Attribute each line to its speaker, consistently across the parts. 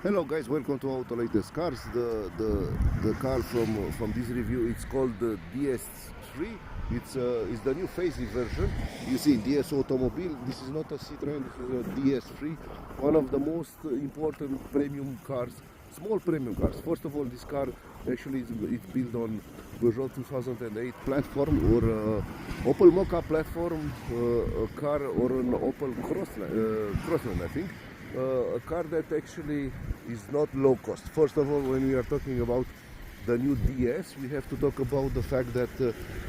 Speaker 1: Hello guys, welcome to Autolatest cars. The car from this review, it's called the DS3. It's the new facelift version. You see DS automobile. This is not a Citroen, this is a DS3. One of the most important premium cars, small premium cars. First of all, this car actually it's built on Peugeot 2008 platform or Opel Mokka platform, a car or an Opel Crossland, I think. A car that actually is not low cost. First of all, when we are talking about the new DS, we have to talk about the fact that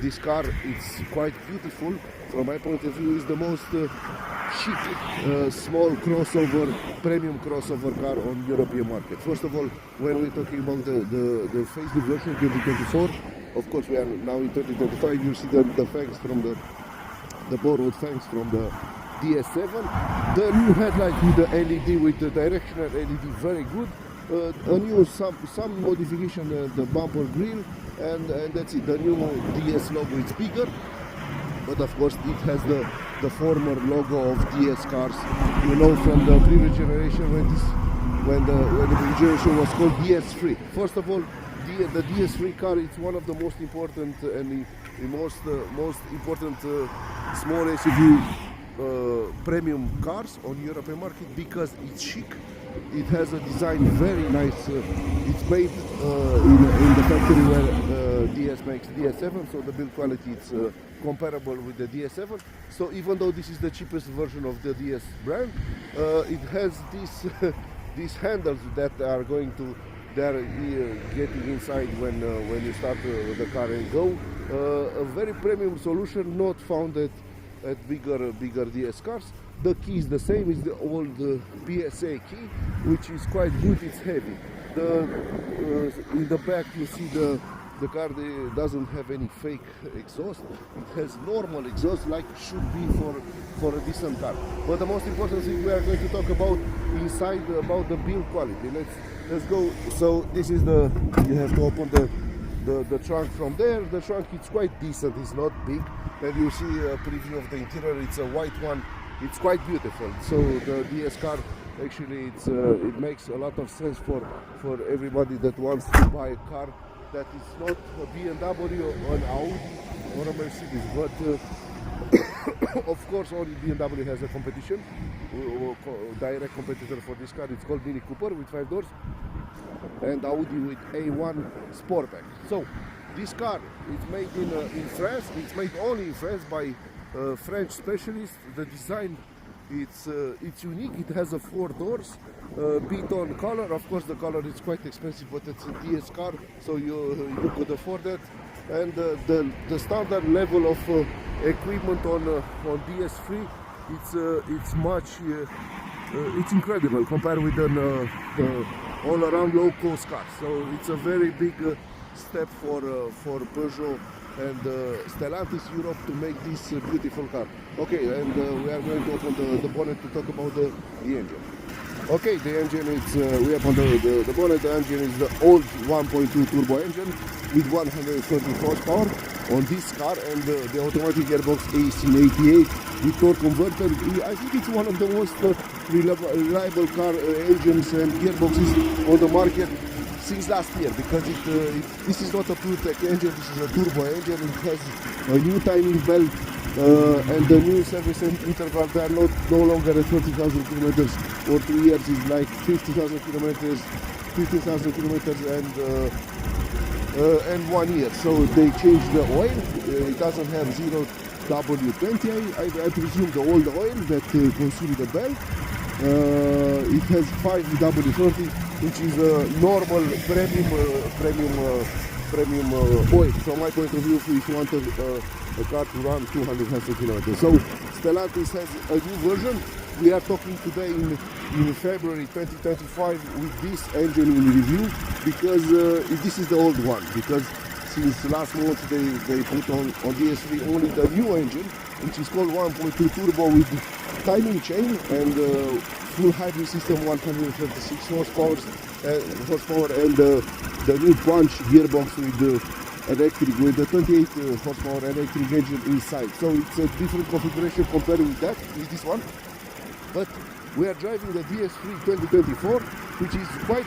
Speaker 1: this car is quite beautiful. From my point of view, is the most chic small crossover, premium crossover car on European market. First of all, when we're talking about the facelift version 2024, of course we are now in 2025. You see the fangs from the borrowed fangs from the DS7, the new headlight with the LED, with the directional LED, very good. A new some modification, the bumper grille, and that's it. The new DS logo is bigger, but of course it has the former logo of DS cars, you know, from the previous generation when the previous generation was called DS3. First of all, the DS3 car is one of the most important and the most important small SUV premium cars on European market because it's chic. It has a design very nice. It's made in the factory where DS makes DS7, so the build quality is comparable with the DS7. So even though this is the cheapest version of the DS brand, it has these handles that are going to getting inside when you start the car and go. A very premium solution, not found at bigger DS cars. The key is the same, is the old PSA key, which is quite good. It's heavy. In the back you see the car doesn't have any fake exhaust. It has normal exhaust like should be for a decent car. But the most important thing we are going to talk about inside, about the build quality. Let's go. So this is you have to open the trunk from there. The trunk is quite decent, it's not big, and you see a preview of the interior. It's a white one. It's quite beautiful. So the DS car actually it makes a lot of sense for everybody that wants to buy a car that is not a BMW or an Audi or a Mercedes, but of course only BMW has a competition, direct competitor for this car. It's called Mini Cooper with 5 doors, and Audi with A1 Sportback. So this car is made in France. It's made only in France by French specialists. The design, it's unique. It has a 4 doors, beat-on color. Of course the color is quite expensive, but it's a DS car, so you could afford that. And the standard level of equipment on DS3, it's much it's incredible compared with an all-around low-cost car. So it's a very big step for Peugeot and Stellantis Europe to make this beautiful car. Okay, and we are going to open the bonnet to talk about the engine. Okay, the engine is, we open the bonnet. The engine is the old 1.2 turbo engine with 130 horsepower on this car, and the automatic gearbox Aisin-Is with torque converter. I think it's one of the most reliable car engines and gearboxes on the market since last year, because this is not a pure tech engine, this is a turbo engine. It has a new timing belt and the new service interval. They are no longer at 30,000 kilometers or 3 years. It's like 50,000 kilometers, 15,000 kilometers and 1 year. So they changed the oil. It doesn't have 0 W20. I presume the old oil that consumed the belt. It has 5 W30, which is a normal premium oil. From my point of view, if you want a car to run 200 kilometers. So Stellantis has a new version. We are talking today in February 2025 with this engine in review, because this is the old one, because since last month they put on DS3 only the new engine, which is called 1.2 turbo with timing chain and full hybrid system, 136 horsepower, and the new punch gearbox with the 28 horsepower electric engine inside. So it's a different configuration compared with this one. But we are driving the DS3 2024 which is quite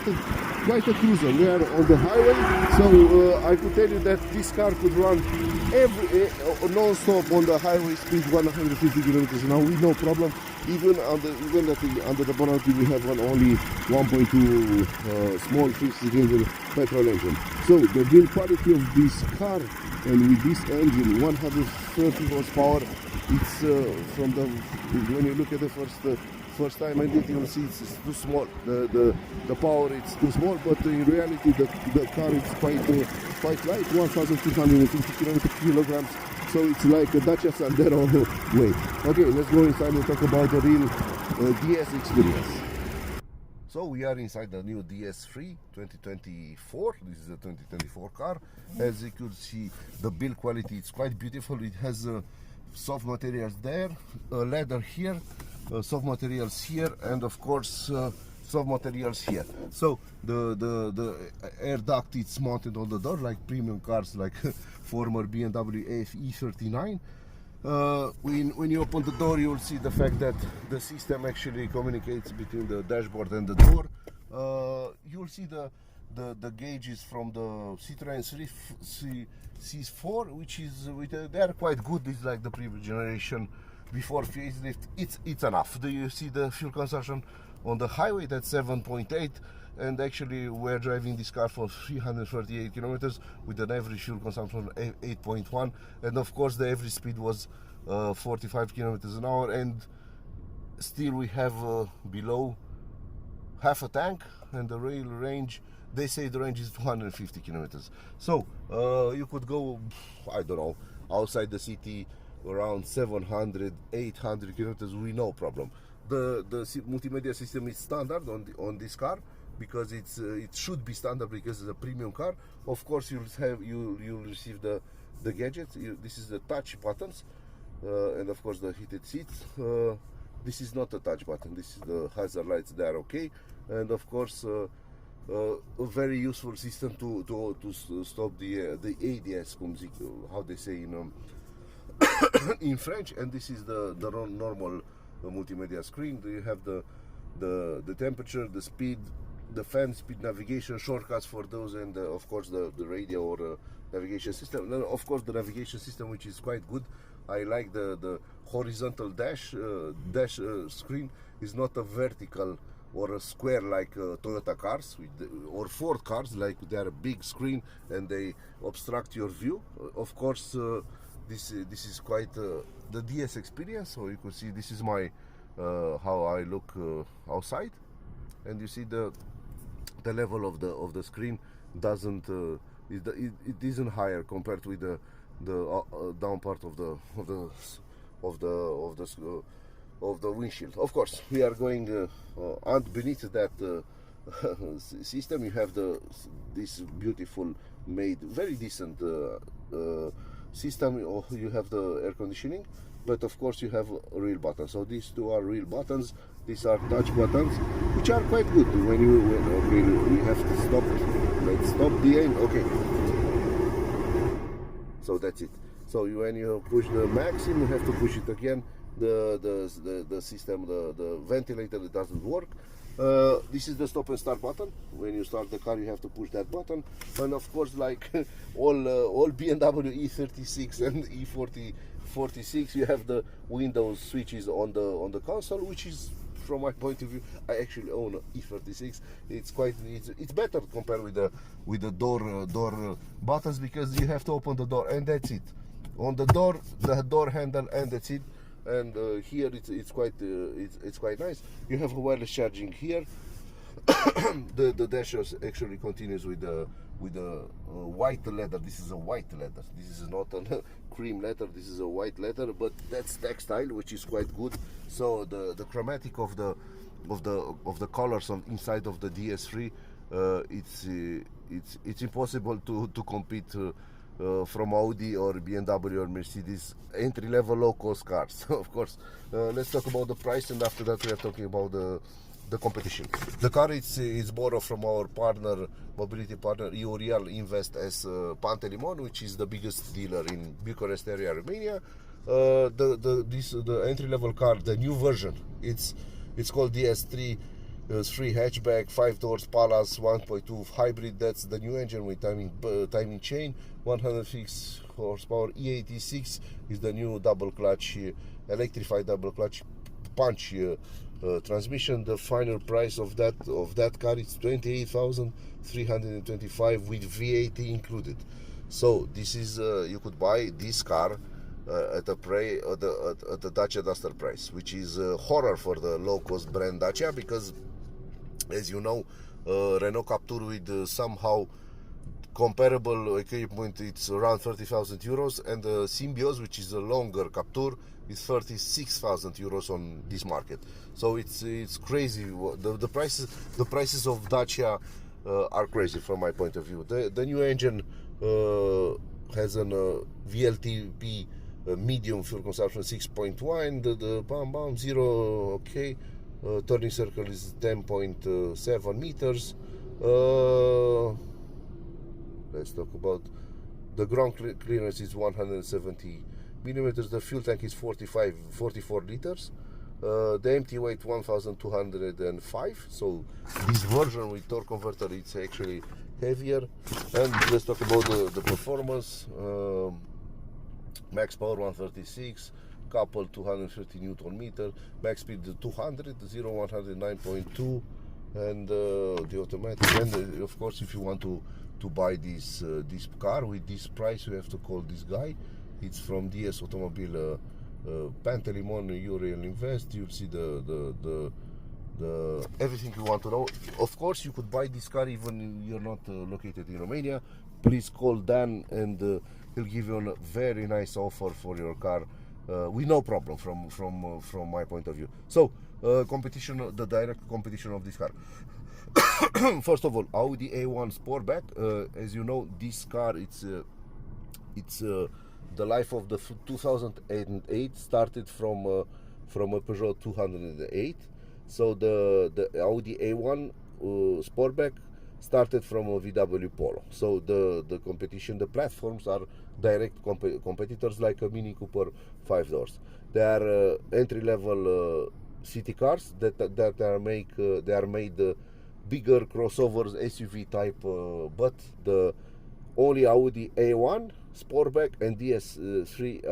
Speaker 1: a cruiser. We are on the highway, so I could tell you that this car could run non-stop on the highway speed 150 kilometers an hour with no problem. Even under the bonnet we have only 1.2 small 6-cylinder petrol engine. So the build quality of this car, and with this engine 130 horsepower, it's from the, when you look at the first time I did, you'll see it's too small. The power, it's too small, but in reality the car is quite light, 1,250 kilograms. So it's like a Dacia Sandero weight. Okay, let's go inside and talk about the real DS experience. So we are inside the new DS3 2024. This is a 2024 car. As you could see, the build quality is quite beautiful. It has soft materials there, leather here, soft materials here, and of course soft materials here. So the air duct is mounted on the door like premium cars, like former BMW E39. When you open the door, you will see the fact that the system actually communicates between the dashboard and the door. You will see the gauges from the Citroen C4, which they are quite good. It's like the previous generation before facelift. It's enough. Do you see the fuel consumption on the highway? That's 7.8, and actually we're driving this car for 338 kilometers with an average fuel consumption of 8.1, and of course the average speed was 45 kilometers an hour, and still we have below half a tank, and the rail range, they say the range is 250 kilometers. So you could go, I don't know, outside the city around 700, 800 kilometers with no problem. The multimedia system is standard on this car, because it should be standard because it's a premium car. Of course, you'll receive the gadgets. This is the touch buttons, and of course the heated seats. This is not a touch button. This is the hazard lights. They are okay, and of course a very useful system to stop the ADS, how they say in French. And this is the normal multimedia screen. You have the temperature, the speed, the fan speed, navigation, shortcuts for those, and of course the radio or navigation system. And of course the navigation system, which is quite good. I like the horizontal dash screen. Is not a vertical or a square like Toyota cars or Ford cars, like they are a big screen and they obstruct your view. Of course this is quite the DS experience. So you could see this is my how I look outside, and you see the level of the screen doesn't it isn't higher compared with the down part of the windshield. Of course, we are going beneath that system. You have this beautiful made, very decent system. You have the air conditioning, but of course you have real buttons. So these two are real buttons. These are touch buttons, which are quite good. When we have to stop. Let's stop the end. Okay. So that's it. So when you push the maximum, you have to push it again. The system, the ventilator, it doesn't work. This is the stop and start button. When you start the car, you have to push that button. And of course, like all BMW E36 and E46, you have the Windows switches on the console, which is, from my point of view, I actually own a E36. It's better compared with the door buttons, because you have to open the door and that's it. On the door handle, and that's it. And here it's quite nice. You have a wireless charging here. The dash actually continues with the white leather. This is a white leather. This is not a cream leather. This is a white leather, but that's textile, which is quite good. So the chromatic of the colors on inside of the DS3, it's impossible to compete from Audi or BMW or Mercedes entry-level low-cost cars. Of course, let's talk about the price, and after that we are talking about the competition. The car is borrowed from our mobility partner Eurial Invest as Pantelimon, which is the biggest dealer in Bucharest area, Romania. The entry-level car, the new version, it's called DS3 3 hatchback, 5 doors Palace, 1.2 hybrid. That's the new engine with timing chain. 106 horsepower E86 is the new double clutch, electrified double clutch punch transmission. The final price of that car is 28,325 with VAT included. So this is you could buy this car at the Dacia Duster price, which is horror for the low-cost brand Dacia, because as you know, Renault Captur with somehow comparable equipment, it's around 30,000 euros, and the Symbios, which is a longer Captur, is 36,000 euros on this market. So it's crazy. The prices of Dacia are crazy from my point of view. The new engine has an WLTP medium fuel consumption 6.1, the bam bam 0, okay. Turning circle is 10.7 meters. Let's talk about the ground clearance is 170 millimeters. The fuel tank is 44 liters. The empty weight 1205. So this version with torque converter, it's actually heavier. And let's talk about the performance. Max power 136, couple 250 Newton meter, max speed 200, 0-100 9.2, and the automatic. And of course, if you want to buy this car with this price, you have to call this guy. It's from DS Automobile Pantelimon, Uriel Invest. You'll see the everything you want to know. Of course, you could buy this car even you're not located in Romania. Please call Dan, and he'll give you a very nice offer for your car with no problem from my point of view. So competition, the direct competition of this car. First of all, Audi A1 Sportback. As you know, this car, it's the life of the 2008 started from a Peugeot 208. So the Audi A1 Sportback started from a VW Polo. So the competition, the platforms are direct competitors, like a Mini Cooper 5 doors. They are entry-level city cars that are made bigger crossovers, SUV type, but the only Audi A1 Sportback and DS3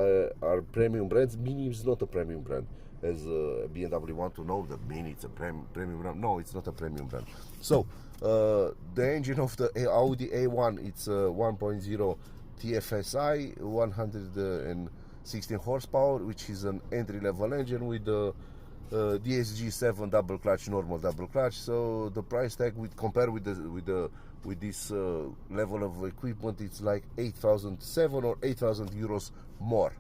Speaker 1: are premium brands. Mini is not a premium brand, as BMW want to know that Mini it's a premium brand. No, it's not a premium brand. So the engine of the Audi A1, it's a 1.0 TFSI, 116 horsepower, which is an entry-level engine with the DSG7 double clutch, normal double clutch. So the price tag compared with this level of equipment, it's like 8,007 or 8,000 euros more.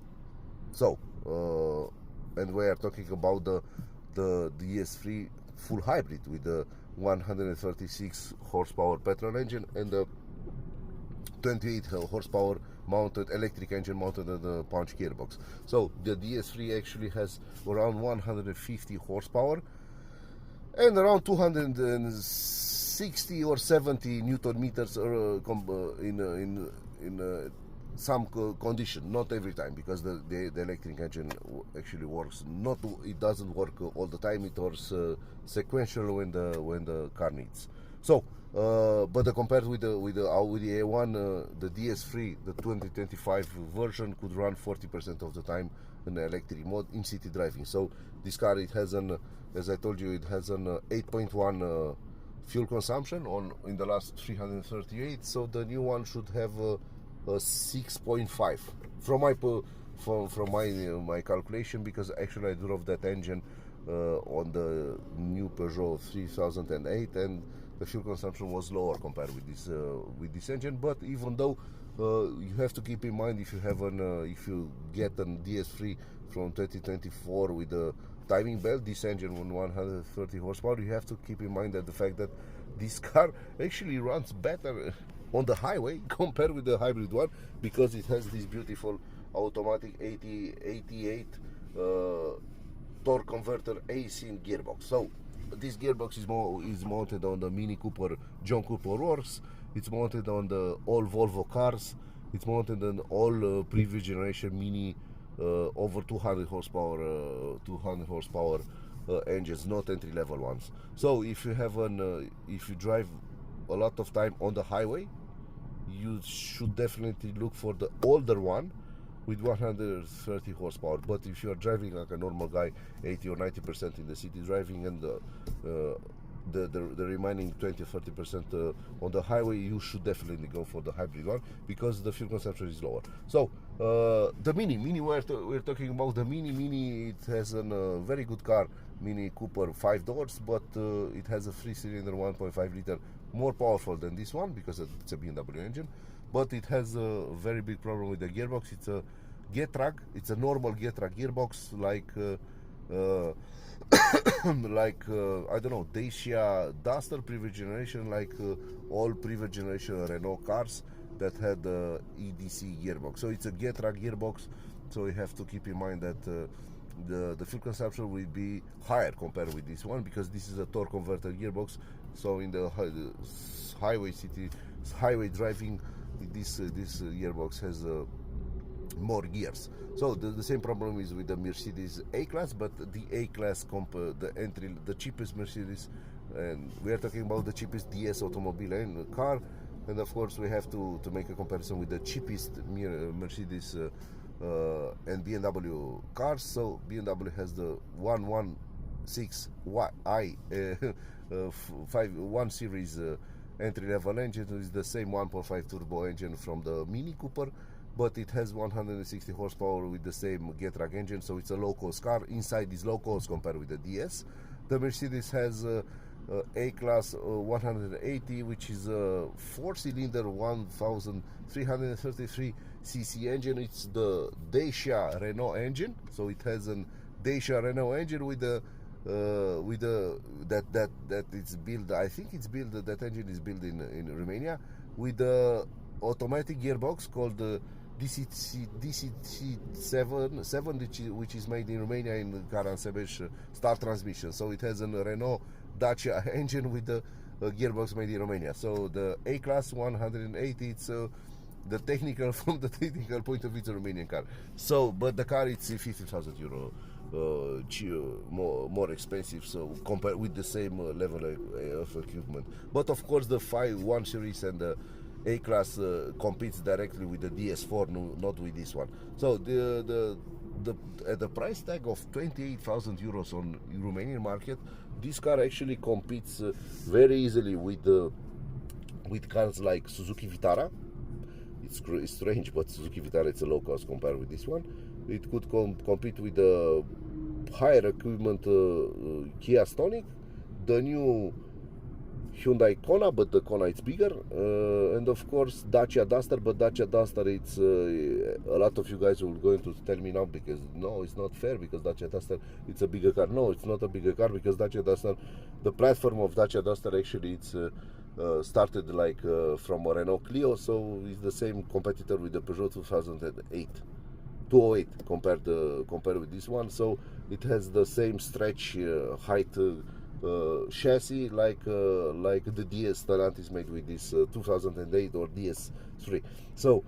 Speaker 1: So and we are talking about the DS3 full hybrid with the 136 horsepower petrol engine and the 28 horsepower mounted electric engine mounted on the punch gearbox. So the DS3 actually has around 150 horsepower and around 260 or 70 Newton meters in some condition, not every time, because the electric engine actually works. It doesn't work all the time. It works sequential when the car needs. So, but compared with the Audi A1, the DS3, the 2025 version, could run 40% of the time in the electric mode in city driving. So this car, it has as I told you, it has an 8.1 fuel consumption in the last 338. So the new one should have a 6.5 from my calculation, because actually I drove that engine on the new Peugeot 3008, and the fuel consumption was lower compared with this engine. But even though you have to keep in mind, if you get a DS3 from 2024 with the timing belt, this engine with 130 horsepower, you have to keep in mind that the fact that this car actually runs better on the highway compared with the hybrid one, because it has this beautiful automatic AT8 torque converter Aisin gearbox. So this gearbox is mounted on the Mini Cooper John Cooper Works. It's mounted on all Volvo cars. It's mounted on all previous generation Mini over 200 horsepower engines, not entry-level ones. So if you have if you drive a lot of time on the highway, you should definitely look for the older one with 130 horsepower. But if you are driving like a normal guy, 80 or 90% in the city driving, and the remaining 20 or 30% on the highway, you should definitely go for the hybrid one because the fuel consumption is lower. So the Mini we're talking about the Mini. It has a very good car, Mini Cooper, 5 doors, but it has a 3-cylinder 1.5 liter, more powerful than this one because it's a BMW engine. But it has a very big problem with the gearbox. It's a Getrag. It's a normal Getrag gearbox, like I don't know, Dacia Duster previous generation, like all previous generation Renault cars that had EDC gearbox. So it's a Getrag gearbox. So you have to keep in mind that the fuel consumption will be higher compared with this one because this is a torque converter gearbox. So in the highway driving, this gearbox has more gears. So the same problem is with the Mercedes A-Class, but the A-Class the cheapest Mercedes, and we are talking about the cheapest DS automobile and car, and of course we have to make a comparison with the cheapest Mercedes and BMW cars. So BMW has the 116i 1 series entry-level engine. Is the same 1.5 turbo engine from the Mini Cooper, but it has 160 horsepower with the same Getrag engine, so it's a low-cost car. Inside is low-cost compared with the DS. The Mercedes has A-Class 180, which is a 4-cylinder 1,333 cc engine. It's the Dacia Renault engine, so it has a Dacia Renault engine with the that it's built. I think it's built. That engine is built in Romania with the automatic gearbox called the DC7, which is made in Romania in Caransebeș Star Transmission. So it has a Renault Dacia engine with the gearbox made in Romania. So the A-Class 180, it's the technical, from the technical point of view, it's a Romanian car. So, but the car, it's 50,000 euro more expensive, so compared with the same level of equipment. But of course the 1 series and the A-Class competes directly with the DS4, not with this one. So at the price tag of 28,000 euros on Romanian market, this car actually competes very easily with cars like Suzuki Vitara. It's strange, but Suzuki Vitara, it's a low cost compared with this one. It could compete with the higher equipment Kia Stonic, the new Hyundai Kona, but the Kona it's bigger, and of course Dacia Duster. But Dacia Duster, it's a lot of you guys will going to tell me now, because no, it's not fair, because Dacia Duster, it's a bigger car. No, it's not a bigger car, because Dacia Duster, the platform of Dacia Duster, actually it's started like from a Renault Clio, so it's the same competitor with the Peugeot 208 compared with this one. So it has the same stretch height chassis like the DS Stellantis made with this 2008 or DS3. So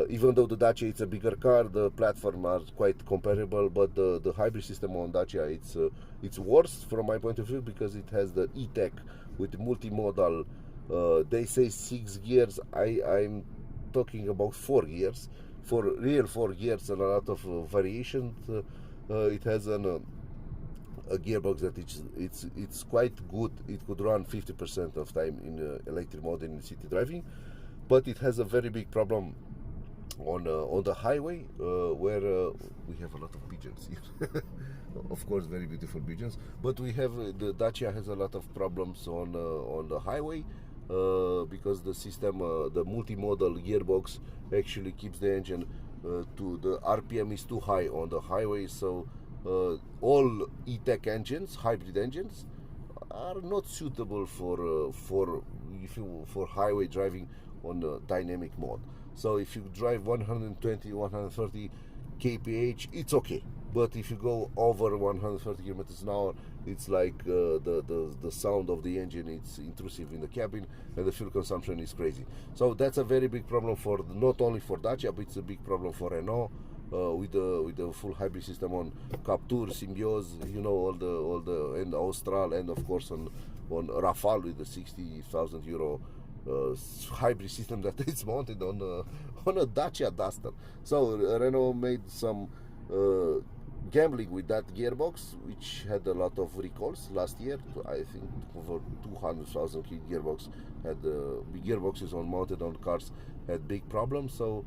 Speaker 1: even though the Dacia it's a bigger car, the platform are quite comparable, but the hybrid system on Dacia it's worse from my point of view, because it has the E-Tech with multimodal. They say 6 gears. I'm talking about 4 gears, for real 4 gears, and a lot of variations. It has a gearbox that it's quite good. It could run 50% of time in electric mode in city driving, but it has a very big problem on the highway, where we have a lot of pigeons here. Of course, very beautiful pigeons, but we have the Dacia has a lot of problems on the highway, because the system, the multimodal gearbox actually keeps the engine to the RPM is too high on the highway. So all E-Tech engines, hybrid engines, are not suitable for highway driving on dynamic mode. So if you drive 120, 130 kph, it's okay. But if you go over 130 kilometers an hour, it's like the sound of the engine, it's intrusive in the cabin, and the fuel consumption is crazy. So that's a very big problem for not only for Dacia, but it's a big problem for Renault, with the full hybrid system on Captur, Symbioz, you know, all the and Austral, and of course on Rafale with the 60,000 euro hybrid system that is mounted on a Dacia Duster. So Renault made some gambling with that gearbox, which had a lot of recalls last year. I think over 200,000 gearbox had big gearboxes mounted on cars had big problems. So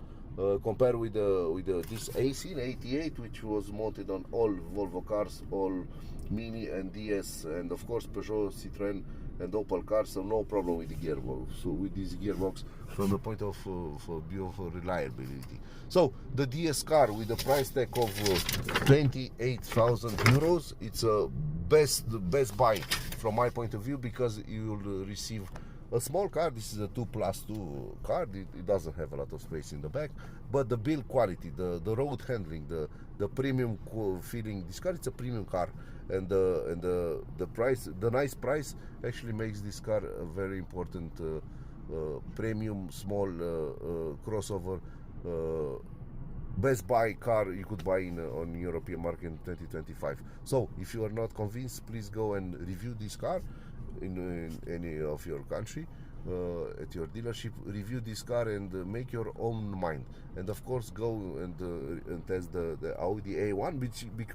Speaker 1: compared with this Aisin AT8, which was mounted on all Volvo cars, all Mini and DS, and of course Peugeot, Citroën and Opel cars, so no problem with the gearbox. So with this gearbox, from the point of view of reliability. So the DS car with the price tag of 28,000 euros, it's a best buy from my point of view, because you will receive a small car. This is a 2+2 car. It doesn't have a lot of space in the back, but the build quality, the road handling, the premium feeling. This car, it's a premium car, and the price, the nice price, actually makes this car a very important premium small crossover best buy car you could buy on European market in 2025. So if you are not convinced, please go and review this car in any of your country, at your dealership. Review this car and make your own mind. And of course, go and test the Audi A1,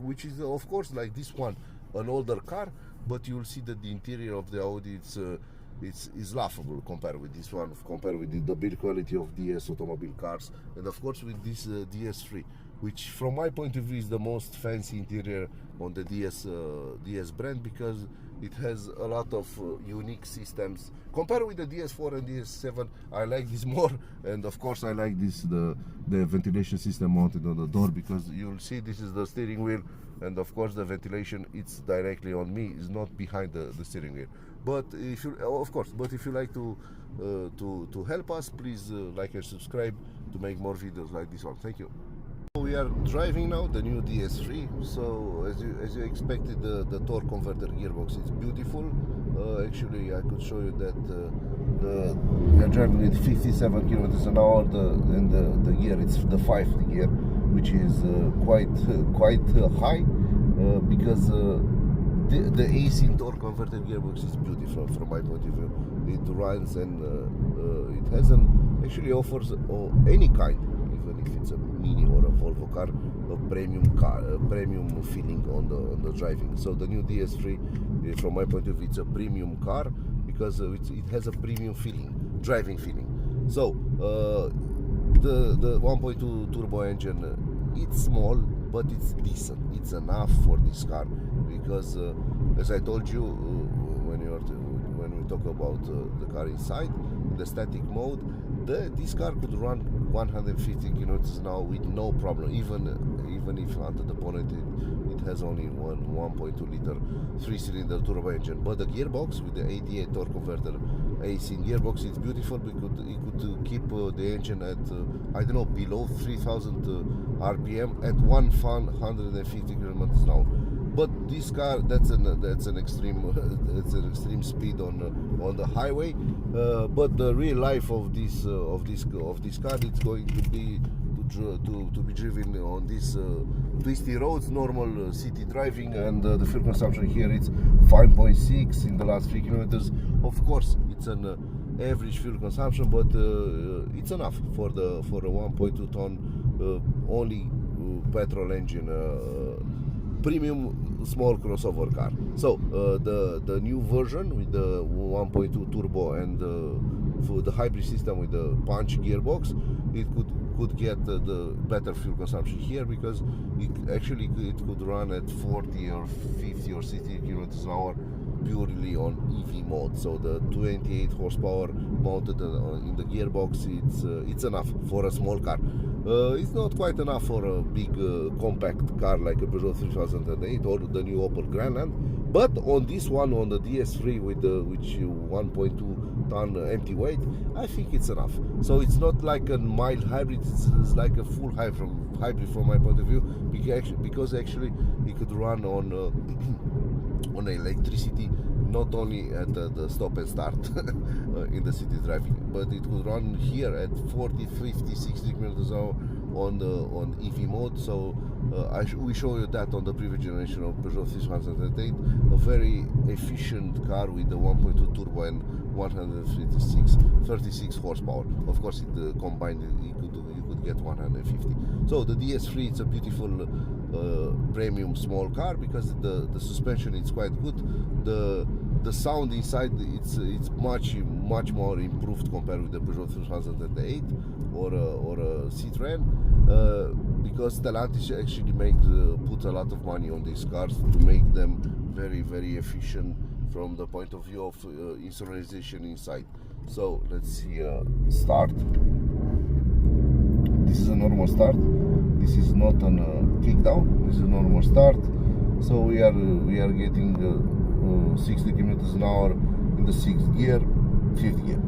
Speaker 1: which is of course like this one, an older car, but you will see that the interior of the Audi is laughable compared with this one, compared with the build quality of DS automobile cars, and of course with this DS3, which from my point of view is the most fancy interior on the DS brand, because it has a lot of unique systems. Compared with the DS4 and DS7, I like this more, and of course I like this the ventilation system mounted on the door, because you'll see this is the steering wheel, and of course the ventilation, it's directly on me, is not behind the steering wheel. But if you, of course, but if you like to help us, please like and subscribe to make more videos like this one. Thank you. We are driving now the new DS3. So as you expected, the torque converter gearbox is beautiful. Actually, I could show you that we are driving with 57 kilometers an hour, and the gear, it's the 5th gear, which is quite high, because the Aisin torque converter gearbox is beautiful from my point of view. It runs, and it has actually offers any kind, even if it's a Mini or a Volvo car, a premium feeling on the driving. So the new DS3, from my point of view, it's a premium car, because it has a premium feeling, driving feeling. So the 1.2 turbo engine, it's small, but it's decent. It's enough for this car, because as I told you, when we talk about the car inside, in the static mode, this car could run 150 kilometers an hour with no problem, even if under the bonnet it has only 1.2 liter 3-cylinder turbo engine. But the gearbox with the 88 torque converter Aisin gearbox, it's beautiful, because it could keep the engine at I don't know, below 3,000 RPM at 150 kilometers an hour. But this car, that's an extreme speed on the highway. But the real life of this car, it's going to be to be driven on these twisty roads, normal city driving, and the fuel consumption here is 5.6 in the last 3 kilometers. Of course, it's an average fuel consumption, but it's enough for a 1.2 ton only petrol engine premium small crossover car. So the new version with the 1.2 turbo and for the hybrid system with the punch gearbox, it could get the better fuel consumption here, because it could run at 40 or 50 or 60 kilometers an hour purely on EV mode. So the 28 horsepower mounted in the gearbox, it's enough for a small car. It's not quite enough for a big compact car like a Peugeot 3008 or the new Opel Grandland, but on this one, on the DS3 with which 1.2 ton empty weight, I think it's enough. So it's not like a mild hybrid, it's like a full hybrid from my point of view, because actually it could run on on electricity, not only at the stop and start in the city driving, but it could run here at 40, 50, 60 kilometers an hour on EV mode. So we show you that on the previous generation of Peugeot 308, a very efficient car with the 1.2 turbo and 36 horsepower. Of course, it combined you could get 150. So the DS3, it's a beautiful premium small car because the suspension is quite good. The sound inside it's much more improved compared with the Peugeot 3008 or a Citroën, because Stellantis actually put a lot of money on these cars to make them very efficient from the point of view of instrumentalization inside. So let's see, start. This is a normal start. This is not a kick down. This is a normal start. So we are getting 60 kilometers an hour in the 6th gear, 5th gear.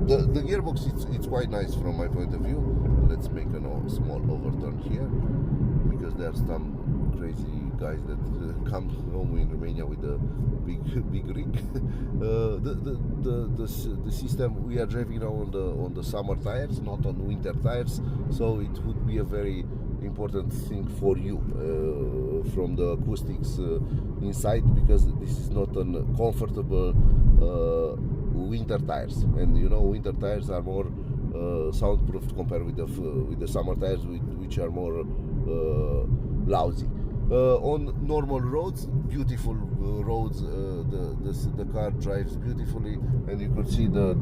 Speaker 1: The gearbox it's quite nice from my point of view. Let's make a small overturn here because there are some crazy guys that come home in Romania with a big rig. The system, we are driving now on the summer tires, not on winter tires, so it would be a very important thing for you from the acoustics inside, because this is not a comfortable winter tires, and you know winter tires are more soundproof compared with the summer tires, which are more lousy. On normal roads, beautiful roads, the car drives beautifully, and you could see the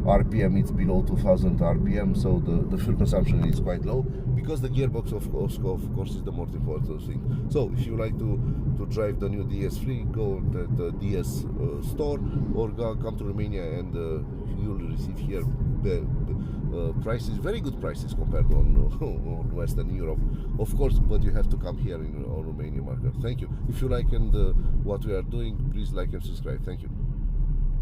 Speaker 1: RPM, it's below 2000 RPM, so the fuel consumption is quite low, because the gearbox of course is the most important thing. So if you like to drive the new DS3, go to the DS store, or come to Romania, and you'll receive here prices, very good prices compared to on Western Europe, of course, but you have to come here in our Romanian market. Thank you. If you like what we are doing, please like and subscribe. Thank you.